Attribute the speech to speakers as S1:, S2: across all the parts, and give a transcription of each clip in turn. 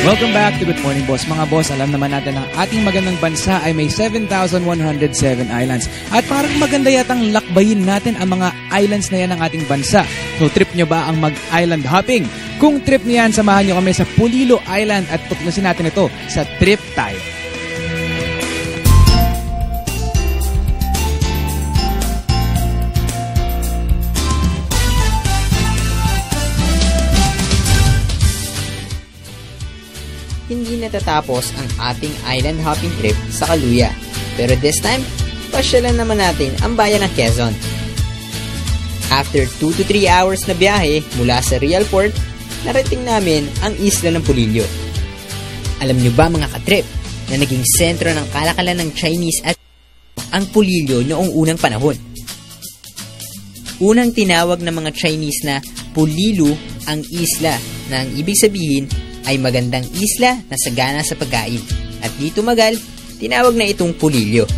S1: Welcome back to Good Morning Boss. Mga boss, alam naman natin ang ating magandang bansa ay may 7,107 islands. At parang maganda yatang lakbayin natin ang mga islands na yan ng ating bansa. So trip nyo ba ang mag-island hopping? Kung trip niyan, samahan nyo kami sa Polillo Island at tuklasin natin ito sa Trip Tayo.
S2: Hindi natatapos ang ating island hopping trip sa Kaluya. Pero this time, pasyalan naman natin ang bayan ng Quezon. After 2 to 3 hours na biyahe mula sa Real Port, narating namin ang isla ng Polillo. Alam nyo ba mga katrip na naging sentro ng kalakalan ng Chinese at ang Polillo noong unang panahon? Unang tinawag ng mga Chinese na Polillo ang isla na ang ibig sabihin ay magandang isla na sagana sa pagkain. At di tumagal, tinawag na itong Polillo.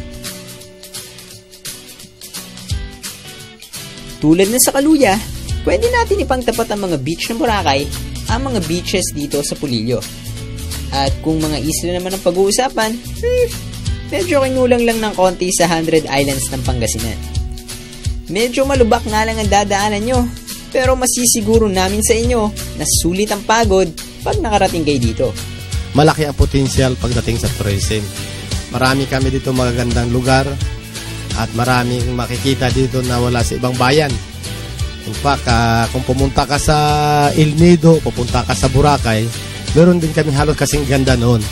S2: Tulad na sa Kaluya, pwede natin ipangtapat ang mga beach ng Boracay ang mga beaches dito sa Polillo. At kung mga isla naman ang pag-uusapan, medyo kinulang lang ng konti sa 100 islands ng Pangasinan. Medyo malubak nga lang ang dadaanan nyo, pero masisiguro namin sa inyo na sulit ang pagod pag nakarating kayo dito.
S3: Malaki ang potensyal pagdating sa tourism. Marami kami dito magagandang lugar at maraming makikita dito na wala sa ibang bayan. In fact, kung pumunta ka sa El Nido, pupunta ka sa Boracay, meron din kami halos kasing ganda noon.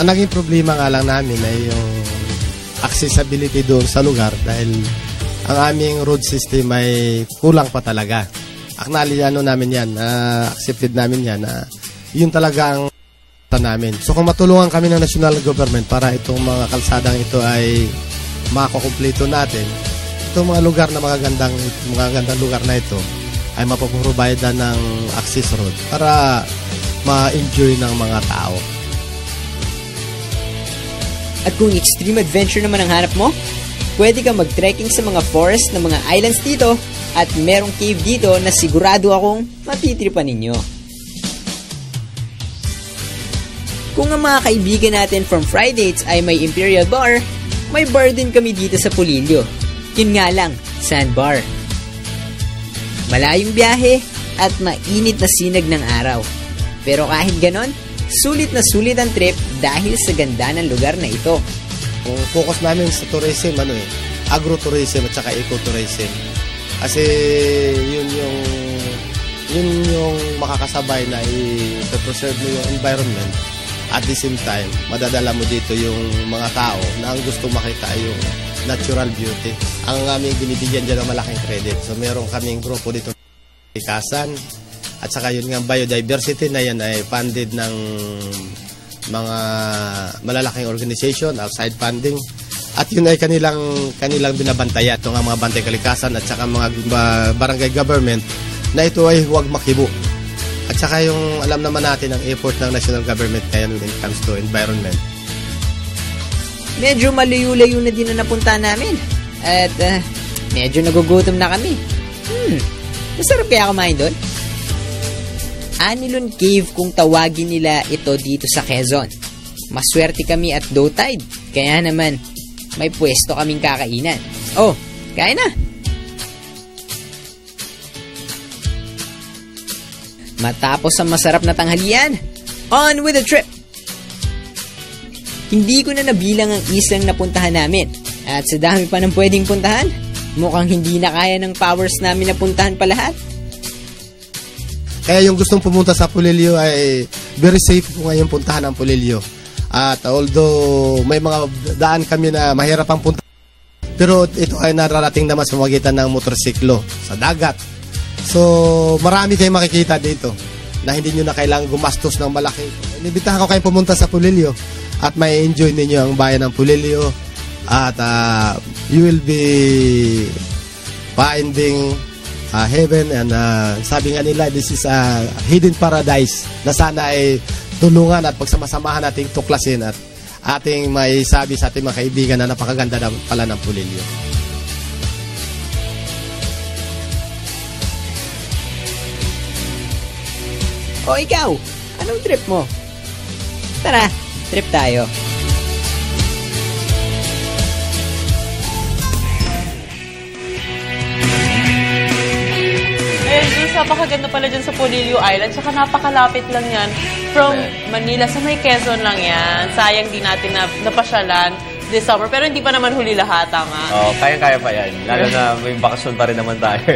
S3: Ang naging problema nga lang namin ay yung accessibility doon sa lugar dahil ang aming road system ay kulang pa talaga. Acknowledge namin yan, accepted namin yan na yun talaga ang namin. So kung matulungan kami ng national government para itong mga kalsadang ito ay makakumpleto natin, itong mga lugar na magagandang lugar na ito ay mapaprovide ng access road para ma-enjoy ng mga tao.
S2: At kung extreme adventure naman ang hanap mo, pwede ka mag-trekking sa mga forest ng mga islands dito at merong cave dito na sigurado akong matitripan ninyo. Kung ang mga kaibigan natin from Fridays ay may Imperial Bar, may bar din kami dito sa Polillo. Yun nga lang, sandbar. Malayong biyahe at mainit na sinag ng araw. Pero kahit ganon, sulit na sulit ang trip dahil sa ganda ng lugar na ito.
S3: Kung focus namin sa tourism, agro-tourism at saka eco-tourism. Kasi yun yung makakasabay na i-preserve mo yung environment. At the same time, madadala mo dito yung mga tao na ang gusto makita ay yung natural beauty. Ang aming binibigyan dyan ng malaking credit. So meron kaming grupo dito Kasan at saka yun nga biodiversity na yan ay funded ng mga malalaking organization, outside funding. At yun ay kanilang binabantayan. Ito nga mga bantay kalikasan at saka mga barangay government na ito ay huwag makibo. At saka yung alam naman natin ang effort ng national government ngayon when it comes to environment.
S2: Medyo malayo-layo na din na napunta namin. At medyo nagugutom na kami. Masarap kaya kumain doon? Anilon Cave kung tawagin nila ito dito sa Quezon. Maswerte kami at low tide. Kaya naman, may pwesto kaming kakainan. Oh, kain na! Matapos ang masarap na tanghalian, on with the trip! Hindi ko na nabilang ang islang napuntahan namin. At sa dami pa ng pwedeng puntahan, mukhang hindi na kaya ng powers namin na puntahan pa lahat.
S3: Kaya yung gustong pumunta sa Polillo ay very safe po ngayon puntahan ang Polillo. At although may mga daan kami na mahirap ang punta, pero ito ay nararating naman sa magitan ng motorsiklo sa dagat. So marami kayong makikita dito na hindi nyo na kailangan gumastos ng malaki. Inibitahan ko kayong pumunta sa Polillo at may enjoy ninyo ang bayan ng Polillo at you will be finding heaven and sabi nga nila this is a hidden paradise na sana ay tulungan at pagsamasamahan nating tuklasin at ating may sabi sa ating mga kaibigan na napakaganda na pala ng Polillo.
S2: O ikaw, anong trip mo? Tara, trip tayo.
S4: Ayun, Jules, napakaganda pala dyan sa Polillo Island. Tsaka napakalapit lang yan. From Manila, sa may Quezon lang yan. Sayang di natin napasyalan this summer. Pero hindi pa naman huli lahat, tama?
S5: Oh, kaya-kaya pa yan. Lalo na may bakasyon pa rin naman tayo.